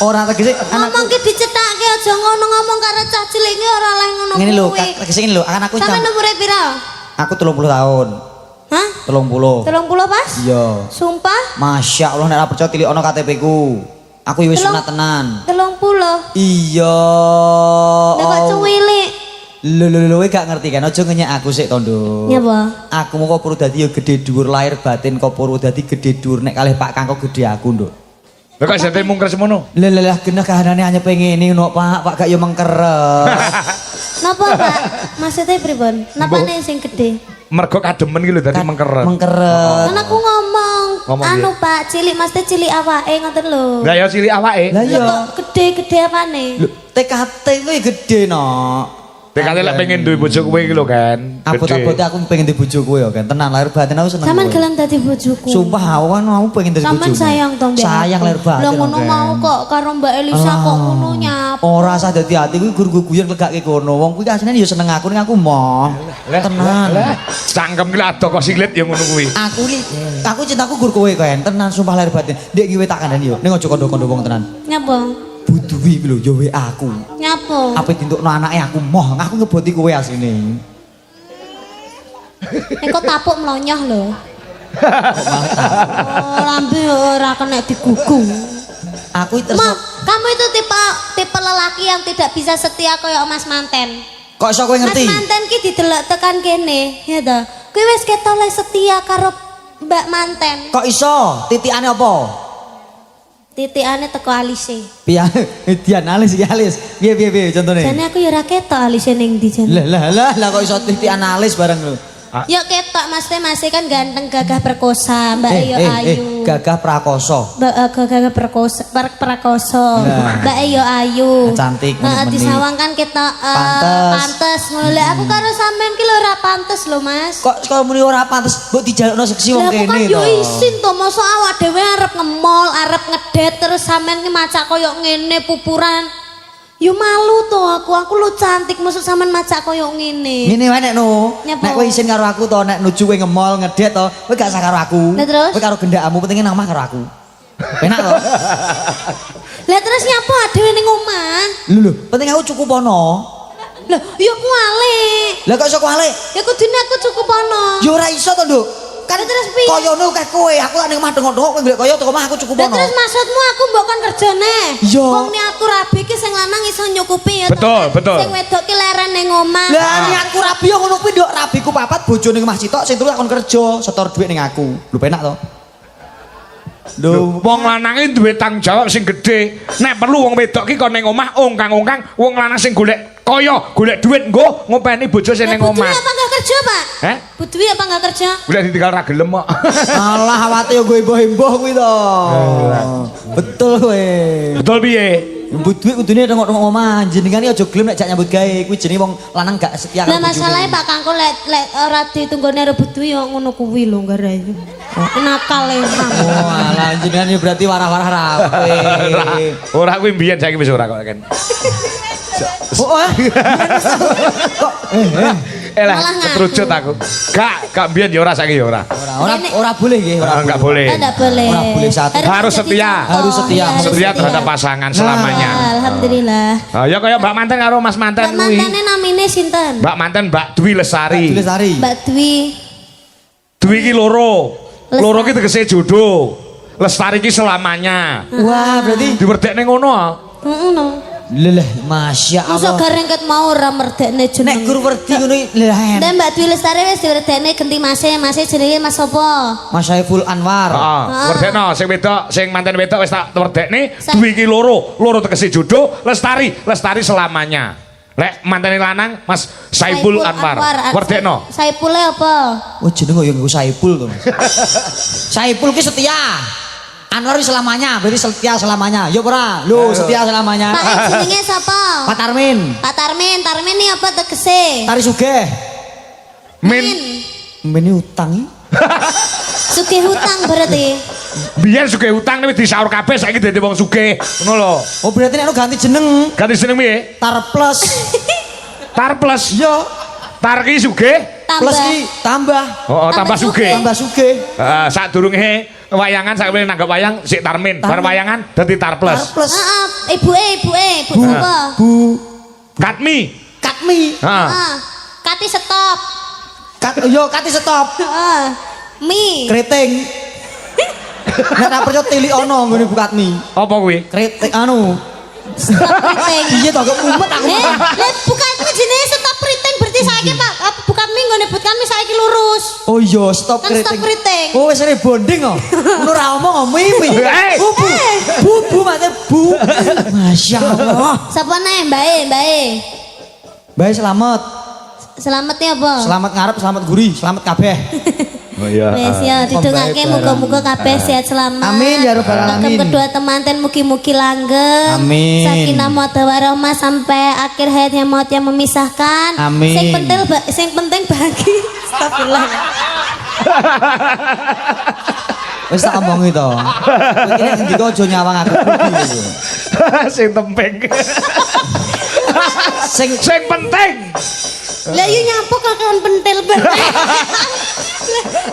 Ora tegese Ngomong ki dicethake aja ngono ngomong karo cah cilik ki ora oleh ngono kuwi. ngene lho, tegese ngene lho, akan aku Sampeyan umure piro? Aku 30 tahun. Hah? 30. 30 pas? Iya. Sumpah? Masya Allah nek ora percaya tilikno KTP ku. Aku ya wis sunat tenan. 30. Iya. Lah kok cuwilik? Lho gak ngerti kan, aja ngenyek aku sik to, Nduk. Nyapa? Aku mau kok perlu dadi ya gede dhuwur lahir batin kok perlu dadi gede dhuwur nek kalih Pak Kang kok gede aku, Nduk. Lha kok jate mungker semono? Lah genah kahanane hanya pengen ini ngono Pak gak ya mengkerep. Napa, Pak? Maksudnya pripun? Napane sing gede? Mergo kademen ki lho dadi mengkeret. Mengkerep. Kan aku ngomong, Ngomong anu Pak, cilik mesti cilik awake ngoten lho. Lah ya cilik awake. Lah iya. Kok gede-gede apane? Lho, TKT ku ya gede no. Tekane lek pengen duwe bojo kowe iki lho kan. Abot-abote aku pengen di bojo kowe ya kan. Tenan lahir batin aku seneng. Sampeyan kowe. gelem dadi bojoku. Sumpah aku kan mau pengen di bojo. Sampeyan sayang to mbek. Sayang lahir batin. Lah ngono Ken. mau kok karo Mbak Elisa kok ngono nyapa. Ora usah dadi ati kuwi gur guyon legake kono. Wong kuwi asline ya seneng aku ning aku moh. Tenan. Cangkem ki ado kok silit ya ngono kuwi. Aku cintaku gur kowe kan. Tenan sumpah lahir batin. Ndek kiwe tak kandhani yo. Ning aja kondo-kondo wong tenan. Nyapa? Buduwi lho yo we aku. Nyapa? Apa dintukno anake aku moh. Aku ngeboti kowe asline. Kok tapuk mlonyoh lho. Oh, lambe ora kena digugung. Aku terus Ma, kamu itu tipe lelaki yang tidak bisa setia kayak Mas Manten. kok iso kowe ngerti? Mas Manten ki didelok tekan kene, ya toh. Kuwi wis ketok le setia karo Mbak Manten. Kok iso? Titikane apa? Titikane teko alise. Piye? Dian alis iki alis. Piye contone? Jane aku ya ora ketok alise ning ndi jane. Lah kok iso titik analis bareng lho. Ya ketok Mas Teh masih kan ganteng gagah perkosa, Mbak yo ayu. Gagah prakoso. Gagah perkosa, prakoso. Nah. Mbak yo ayu. Cantik, Heeh, menit-menit. disawang kan ketok pantes. Ngono lek aku karo sampean ki lho ora pantes lho, Mas. Kok muni ora pantes mbok dijalukno seksi wong Lah aku kan kene yo to. isin to, mosok awak dhewe arep nge-mall, arep ngedet terus sampean ki macak koyo ngene pupuran. Yo malu to aku lu cantik maksud sampean macak koyo ngene. Ngene wae nek no. Nyapa? Nek kowe isin karo aku to, nek nuju kowe nge-mall ngedet to, kowe gak usah karo aku. Lah terus? Kowe karo gendakmu pentingnya nang omah karo aku. Enak to? Lah terus nyapa dhewe ning omah? Lho, penting aku cukup ono. Lah, ya kuali. Lah kok iso kuali? Ya kudune aku cukup ono. Ya ora iso to, Nduk. Kan terus piye? Koyone akeh kowe, aku lak ning omah dengok-dengok kowe golek koyo teko omah aku cukup Lah ono. terus maksudmu aku mbok kon kerjane? Iya. Wong ni aku rabi ki sing lanang iso nyukupi ya. Betul, betul. Sing wedok ki leren ning omah. Lah niatku rabi yo ngono kuwi, Nduk. Rabiku papat bojo ning omah Citok, sing telu kon kerja, setor dhuwit ning aku. Lho penak to? Lho, wong lanang iki duwe tanggung jawab sing gedhe. Nek perlu wong wedok ki kon ning omah ongkang-ongkang, wong lanang sing golek kaya, golek dhuwit nggo ngopeni bojo sing ning omah. Budwi apa enggak kerja, Pak? Heh? Budwi apa enggak kerja? Udah ditinggal ra gelem kok. Alah awate yo gue hemboh kuwi to. Betul kowe. Betul piye? Nyambut duit kudune tengok-tengok omah, jenengan iki aja gelem nek jak nyambut gawe, kuwi jenenge wong lanang gak setia Lah karo bojone. masalahe Pak Kangko lek ora ditunggone rebut duwi yo ngono kuwi lho ngare. Nakal e. Oh, alah jenengan iki berarti warah-warah rapi. Ora kuwi mbiyen saiki wis ora kok kan. Oh, kok Elah, Malah ngaku. keterucut aku. Gak mbiyen ya ora saiki ya ora. ora boleh nggih, ora. Enggak boleh. Enggak boleh. Ora boleh satu. Harus setia. Harus setia. Iya, Setia terhadap pasangan selamanya. Alhamdulillah. Ya kaya Mbak Manten karo Mas Manten Mbak kuwi. mantane namine sinten? Mbak Manten Mbak Dwi Lestari. Lestari. Mbak Dwi. Dwi ki loro. Lestari. Loro ki tegese jodoh. Lestari ki selamanya. Wah, berarti Diwerdekne ngono. Heeh no. lelah Masya Mosok Allah. gareng ket mau ora merdekne jeneng. Nek guru werdi ngono iki lelah. Dan Mbak Dwi Lestari wis diwerdekne genti mase jenenge Mas sapa? Mas Saiful Anwar. Heeh, werdekno sing wedok, sing manten wedok wis tak werdekne. Sa- Dwi ki loro tegese jodoh. Lestari selamanya. Lek mantene lanang Mas Saiful Anwar. Werdekno. Saifule apa? Oh jeneng kok ya nggo Saiful to, Mas. Saiful ki setia. Anwar wis selamanya, berarti setia selamanya. Yo ora? Lho, setia selamanya. Pak jenenge sapa? Pak Tarmin. Pak Tarmin, Tarmin ini apa tegese? Tari sugih. Min Mene utang iki. Sugih hutang berarti. biyen sugih utang wis disaur kabeh saiki dadi wong sugih. Ngono lho. Oh berarti nek ganti jeneng Ganti jeneng piye? Tar Plus. Tar plus. Yo, Tar ki sugih. Tambah. Plus ki tambah. Oh, tambah sugih. Tambah sugih. Heeh, sadurunge wayangan sakwene nanggap wayang sik Tarmin. Bar wayangan dadi Tar Tar plus. Plus. Heeh, ibuke, Bu sapa? Bu Katmi. Katmi. Heeh. Heeh. Kati stop. Yo kati stop. Heeh. Mi. Keriting. Nek tak percaya tilik ono nggone Bu Katmi. Apa kuwi? Keriting anu. Stop riting. Iya to kok mumet aku. Lah bukan jenenge stop riting berarti saiki Pak bukan mi nggone but kami saiki lurus. Oh iya, stop Kan stop keriting. Oh wis bonding kok. Ngono ra omong mimi. Eh. Bu, mate bu. Masya Allah. Sapa nae Mbake? Baik selamat. Selamatnya apa? Selamat ngarep, selamat gurih, selamat kabeh. Oh iya. Wes ya didongake muga-muga kabeh sehat selamat. Amin, ya rabbal alamin. Untuk kedua temanten mugi-mugi langgeng. Amin. Sakinah mawaddah warahmah sampai akhir hayatnya maut yang memisahkan. Amin. Sing penting bagi. Astagfirullah. Wis tak omongi to. Kowe iki ngendika aja nyawang aku rugi. Sing tempeng. Sing penting. Lah yo nyampok kakean pentil banget.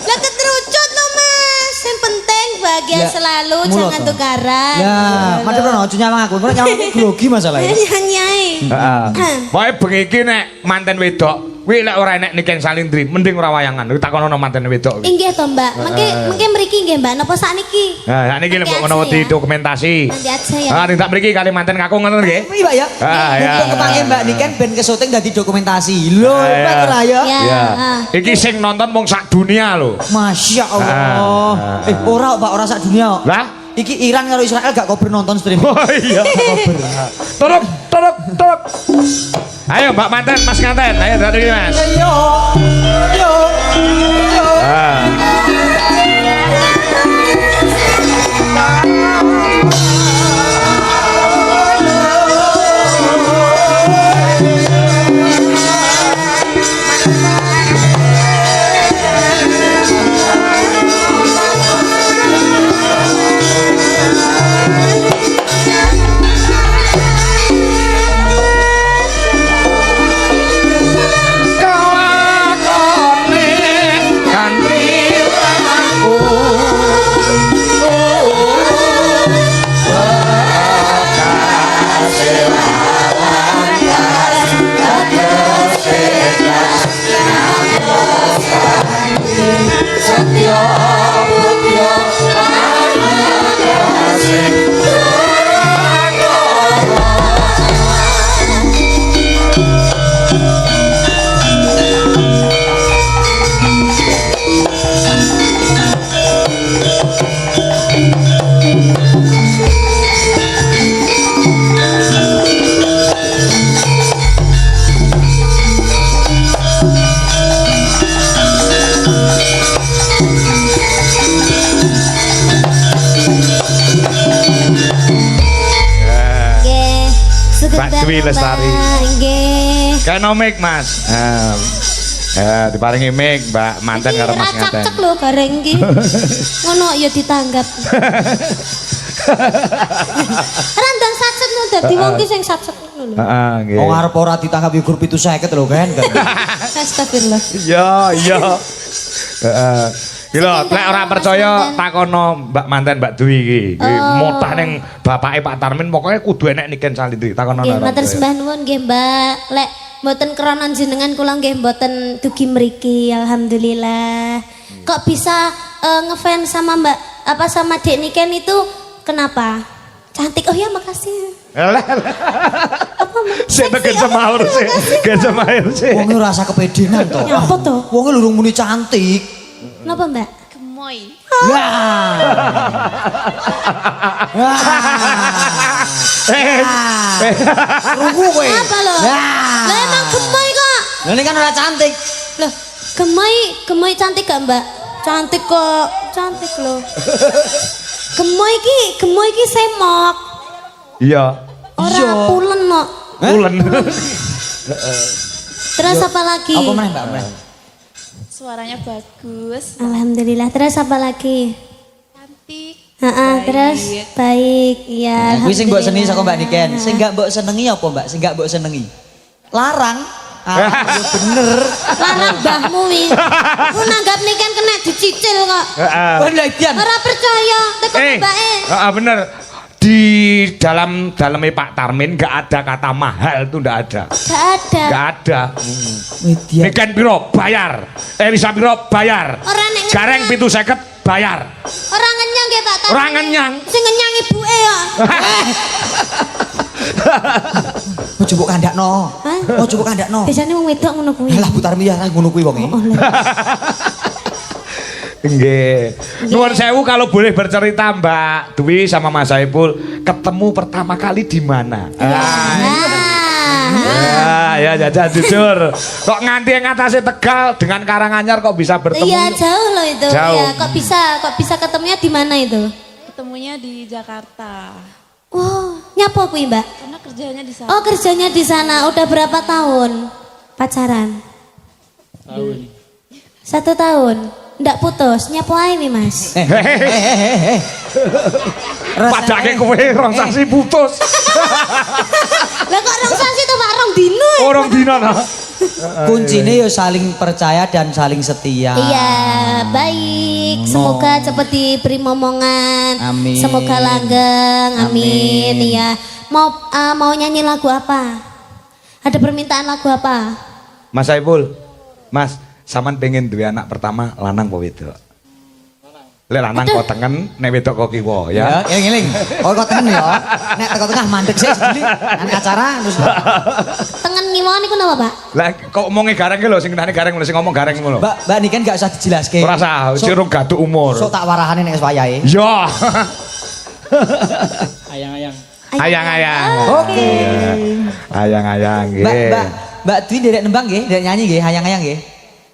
Lah keterucut lo Mas. Yang penting bahagia Ya, selalu, mulut jangan toh. tukaran. Ya, madhe rono aja nyawang aku. Nek nyawang aku grogi masalahnya. Nyai. Heeh. Pokoke bengi iki nek manten wedok, kuwi lek ora enek Niken Salindri, mending ora wayangan. Kuwi takono manten wedok kuwi. Inggih to Mbak. Mengke mriki nggih Mbak napa sakniki? Nah, sakniki lek Nanti ngono aja wedi ya. dokumentasi. Nanti aja ya. Ah, tak mriki kali manten kakung ngoten nggih. Iya, Pak ya. Ya. Untuk kepanggil Mbak Niken ben ke syuting dadi dokumentasi. Lho, Ya. Pak ora ya. Ya. Ya. ah. Iki sing nonton wong sak dunia lho. Masya Allah. Ora Pak, ora sak dunia kok. Lah? Iki Iran karo Israel gak kober nonton streaming. Oh iya. Turuk. Ayo Mbak Manten, Mas Nganten. Ayo dari iki, Mas. Yo. Ah. Mbak Dwi Lestari. Nggih. Kena mic Mas. Diparingi mic Mbak manten karo Mas ngaten. Cek lho gareng iki. Ngono ya ditanggap. Randang sacet lho dadi wong ki sing sacet ngono lho. Heeh, nggih. Wong arep ora ditangkap ya grup 750 lho kan. Astagfirullah. Iya. Heeh. Gila, lek ora percaya takono Mbak manten Mbak Dwi iki. Motah ning bapake Pak Tarmin pokoknya kudu enek niken salindri. Takono Nggih, ora. matur sembah nuwun nggih, Mbak. Lek mboten krana jenengan kula nggih mboten dugi mriki, alhamdulillah. Kok bisa ngefans sama Mbak apa sama Dek Niken itu kenapa? Cantik. Oh ya, makasih. Apa Sik tekan semaur sik. Gen semaur sik. Wong ora rasa kepedenan to. Ya apa to? Wong lurung muni cantik. Napa, Mbak? Gemoy. Wah. Rungu kowe. Apa lho? Lah emang gemoy kok. Lah ini kan ora cantik. Loh, gemoy cantik gak, Mbak? Cantik kok. Cantik loh. Gemoy ki semok. Iya. Ora pulen kok. Ulen. Terus apa lagi? Apa meneh Mbak Meh? Suaranya bagus, Alhamdulillah. Terus apa lagi? cantik. Terus baik. Iya. Kuwi sing mbok senengi saka Mbak Niken. Alhamdulillah. Sing gak mbok senengi apa Mbak? Sing gak mbok senengi. Larang. Ya bener. Larang mbahmu wi. Ku nanggap Niken kena dicicil kok. Heeh. Pendakian. Ora percaya. Tekon mbake. Heeh bener. Di dalamnya Pak Tarmin gak ada kata mahal itu ndak ada. Gak ada. Gak ada. Media. Niken piro bayar. Elisa piro bayar. Ora nek Gareng 750 bayar. Ora ngenyang nggih Pak Tarmin. Ora ngenyang. Sing ngenyang ibuke ya. Ojo mbok kandakno. Hah? Ojo mbok kandakno. Biasane wong wedok ngono kuwi. Lah Bu Tarmi ya ngono kuwi wonge. Oh, lah. Nggih. Nuwun sewu kalau boleh bercerita Mbak Dwi sama Mas Saipul ketemu pertama kali di mana? Ya jajan jujur. Kok nganti yang atasnya Tegal dengan Karanganyar kok bisa bertemu? Iya jauh loh itu. Jauh. Ya, kok bisa ketemunya di mana itu? Ketemunya di Jakarta. Wow, nyapa kuwi, Mbak? Karena kerjanya di sana. Oh, kerjanya di sana. Udah berapa tahun pacaran? Tahun. 1 tahun. Ndak putus, nyapa ae wi, Mas. Padake kowe rong sasi putus. Lah kok rong sasi to, Pak? Rong dino. Orang dina nah. Kuncine ya saling percaya dan saling setia. Iya, baik. Semoga cepat diberi momongan. Amin. Semoga langgeng. Amin. Amin. Iya. Mau nyanyi lagu apa? Ada permintaan lagu apa? Mas Saipul. Mas, sampean pengen duwe anak pertama lanang apa wedok? Lek lanang kok tengen, nek wedok kok kiwa ya. Ya, eling-eling. Oh kok tengen ya. Nek tengah mandek sih jeli. Nang acara terus. Tengen ngiwon niku napa, Pak? Lah kok omonge gareng ki lho sing ngenani gareng lho sing ngomong gareng ngono. Mbak Niken gak usah dijelaske. Ora usah, cirung gaduk umur. Sok tak warahane nek wis wayahe. Ya. Ayang-ayang. Ayang-ayang. Oke. Ayang-ayang nggih. Mbak Dwi derek nembang nggih, derek nyanyi nggih, hayang-hayang nggih.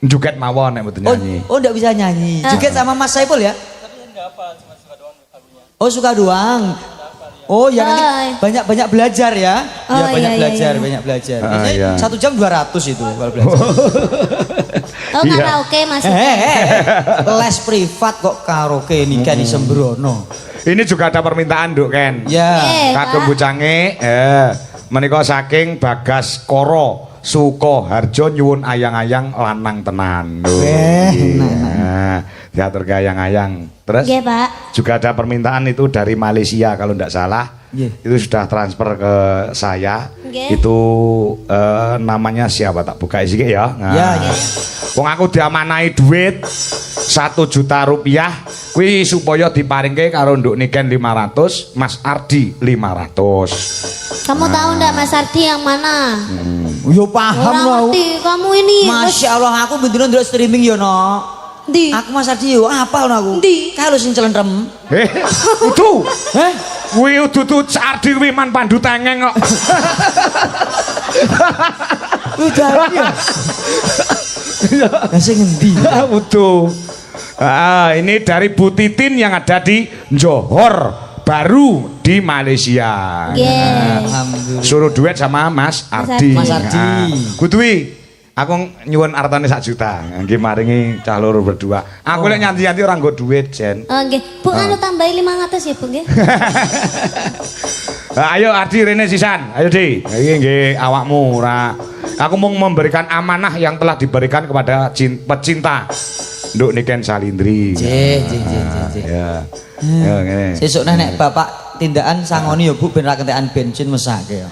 Juket mawon nek mboten nyanyi. Oh, enggak bisa nyanyi. Juga sama Mas Saipul ya? Oh, suka doang. Oh, ya nanti banyak-banyak belajar ya. Oh, Ya banyak iya, belajar, iya. banyak belajar. Ah, Biasanya iya. 1 jam 200 itu kalau belajar. Oh, Iya. karaoke maksudnya. Les privat kok karaoke nikah di Sembrono. Ini juga ada permintaan, Duk Ken. Ya. Kagem bucange menika saking Bagas Koro Sukoharjo nyuwun ayang-ayang lanang tenan. Nah, diatur ke ayang-ayang. Terus Nggih, Pak. juga ada permintaan itu dari Malaysia kalau tidak salah. Iya. Itu sudah transfer ke saya. Nggih. Itu namanya siapa tak buka isi ya. Nah. Ya, ya. Wong aku diamanai duit 1 juta rupiah kuwi supaya diparingke karo Nduk Niken 500, Mas Ardi 500. Kamu tahu ndak Mas Ardi yang mana? Yo paham Ora loh. ngerti, kamu ini. Masya Allah aku bener ndelok streaming yo no. Ndi? Aku Mas Ardi yo apal no aku. Ndi? Kalau sing celentrem. Udu. Heh? Kuwi udu Ardi kuwi man pandu tengeng kok. Udah ya. Lah sing ngendi? Udu. Ini dari Bu Titin yang ada di Johor Baru di di Malaysia. Alhamdulillah. Suruh duet sama Mas Ardi. Mas Ardi. Kuduwi aku nyuwun artane 1 juta. Nggih maringi cah loro berdua. Aku lek nyanti-nyanti ora nggo duit, Jen. Oh nggih. Bu anu tambahi 500 ya, Bu nggih. Ayo Ardi rene sisan. Ayo Di. Iki nggih awakmu ora. Aku mau memberikan amanah yang telah diberikan kepada pecinta Nduk Niken Salindri. Ya. Ya ngene. Sesuk nek bapak tindakan sangoni ya Bu ben ra kentekan bensin mesake ya.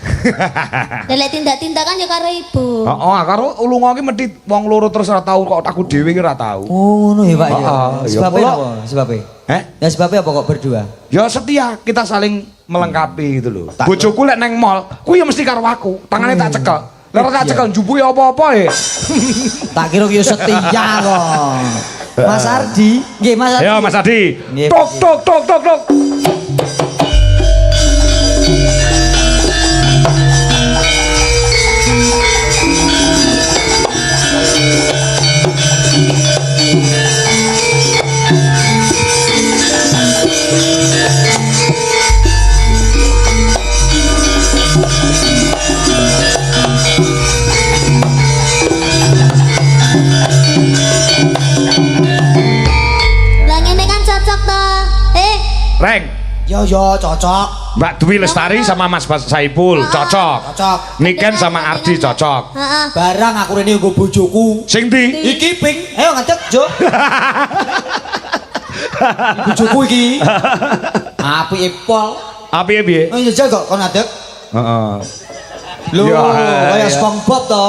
Lek tindak-tindakan ya karo ibu. Heeh, karo lunga ki mesti wong loro terus ora tau kok aku dhewe ki ora tau. Oh ngono ya Pak ya. Ya Sebabnya kula- apa? Sebabnya? Ya sebabnya apa kok berdua? Ya setia, kita saling melengkapi gitu loh. Bojoku lek neng mall, kuwi ya mesti karo aku. Tangane tak cekel. Lek ora tak cekel njupuk ya apa-apa ya. Tak kira ki setia kok. Mas Ardi, nggih Mas Ardi. Ayo Mas Adi. Nggih, Tok tok tok tok tok. Lah ngene kan cocok toh. Reng, Yo cocok. Mbak Dwi Lestari sama Mas Saipul cocok. Cocok. Niken sama Ardi cocok. Heeh. Barang aku rene nggo bojoku. Sing di Iki ping, ayo ngadeg, Jo. Bojoku iki. Apike pol. api ya piye? Oh iya jago kon ngadeg. Heeh. Lho, Ya, kaya ya. SpongeBob to.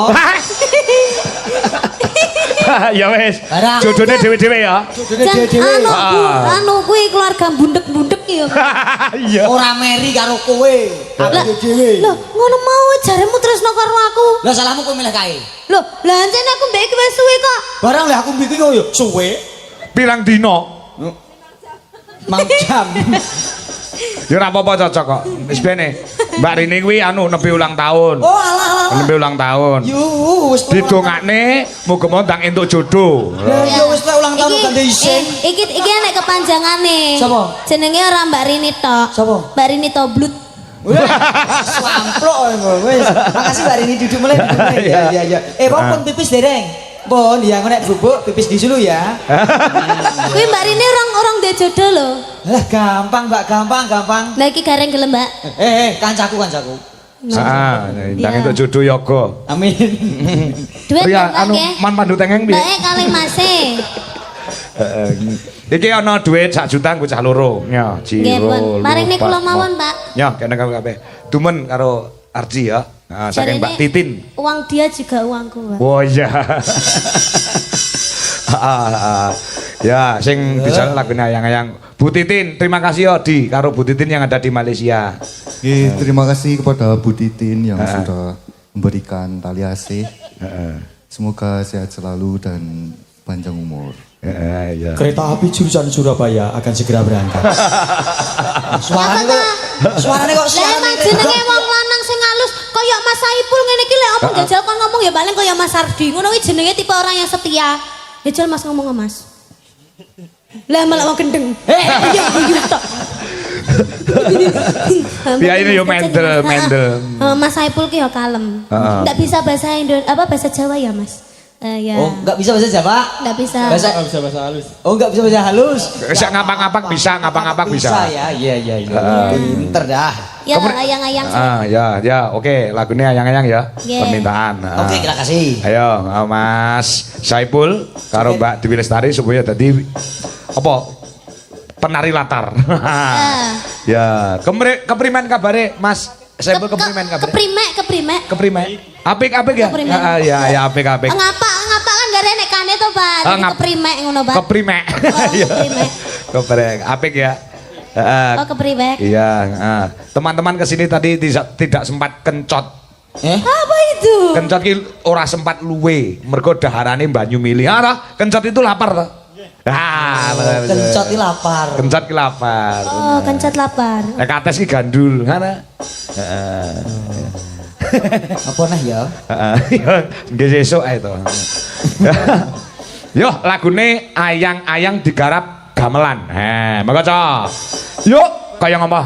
Ya wes, Barang. jodohnya dewe-dewe ya. Judune Jan dhewe-dhewe. anu Bu, anu kuwi keluarga bundek-bundek ya. Iya. Ora meri karo kowe. Aku Lah, dhewe. Loh, ngono mau jaremu tresno karo aku. Lah salahmu kowe milih kae. Loh, lah ancen aku mbek iki wis suwe kok. Barang lek aku mbiki yo suwe. Pirang dino? Mang jam. Ya ora apa-apa cocok kok. Wis bene. Mbak Rini kuwi anu nepi ulang tahun. Oh alah. Nepi ulang tahun. Yo wis Didongakne muga-muga ndang entuk jodoh. Lah yo wis lek ulang tahun Iki- kan isin. Iki nek kepanjangane. Sapa? Jenenge ora Mbak Rini tok. Sapa? Mbak Rini Toblut. Swamplok wis. Makasih Mbak Rini duduk mulai. Iya iya. Pon pipis dereng. Pon ya nek bubuk pipis di dulu ya. Kuwi Mbak Rini orang ndek jodoh lho. Lah gampang Mbak, gampang. Lah iki gareng gelem, Mbak. Kancaku. Ndang Iya. entuk jodoh yoga. Amin. Duit Oh ya, Mbak anu nggih. man pandu tengeng piye? Mbake kali Mase. Iki ana duit 1 juta nggo cah loro. Ya, Nggih, jiro. Pun. Maring kula mawon, Pak. Ya, kene kabeh. Dumen karo Arji ya. Nah, saking Jarene Mbak Titin. Uang dia juga uangku, Mbak. Oh iya. Ya, sing bisa lagune ayang-ayang. Bu Titin, terima kasih ya Di karo Bu Titin yang ada di Malaysia. Terima kasih kepada Bu Titin yang sudah memberikan tali asih. Semoga sehat selalu dan panjang umur. Iya. Kereta api jurusan Surabaya akan segera berangkat. Suarane kok Lah emang jenenge wong lanang sing halus kaya Mas Saipul ngene iki lek omong jajal kon ngomong ya paling kaya Mas Ardi. Ngono kuwi jenenge tipe orang yang setia. Jajal Mas ngomong Mas. Lah malah wong gendeng. Iya iya tok. Biar ini yo mendel. Mas Saipul ki yo kalem. Enggak bisa bahasa bahasa Jawa ya, Mas? Ya. Oh, enggak bisa bahasa Jawa? Enggak bisa. Bahasa halus. Oh, enggak bisa bahasa halus. Bisa ngapak-ngapak bisa, ngapak-ngapak bisa. Ya, iya. Pinter dah. Ya ayang-ayang. Ya, oke, lagunya ayang-ayang ya. Yeah. Permintaan. Oke, terima kasih. Ayo, Mas Saipul karo Mbak Dewi Lestari supaya tadi apa? Penari latar. Ya, keprimen kabare Mas Saipul keprimen kabare? Keprimek. Keprimen. Apik ya? Keprimen. Ya, apik. Ngapa kan gak enek kane to, Pak. Jadi keprimek ngono, Pak. Keprimek. Oh, keprimek. Keprimek. Apik ya. Oh, keprimek. Iya, teman-teman kesini tadi tidak sempat kencot. Apa itu? Kencot ki ora sempat luwe, mergo daharane banyu milih. Kencot itu lapar toh. Kencot iki lapar. Kencot ki lapar. Oh, kencot lapar. Nek kates ki gandul, ngono. Apa nah ya? Heeh. Nggih sesuk ae to. Yo, lagune ayang-ayang digarap gamelan. Monggo, Cok. Yuk, kaya ngapa?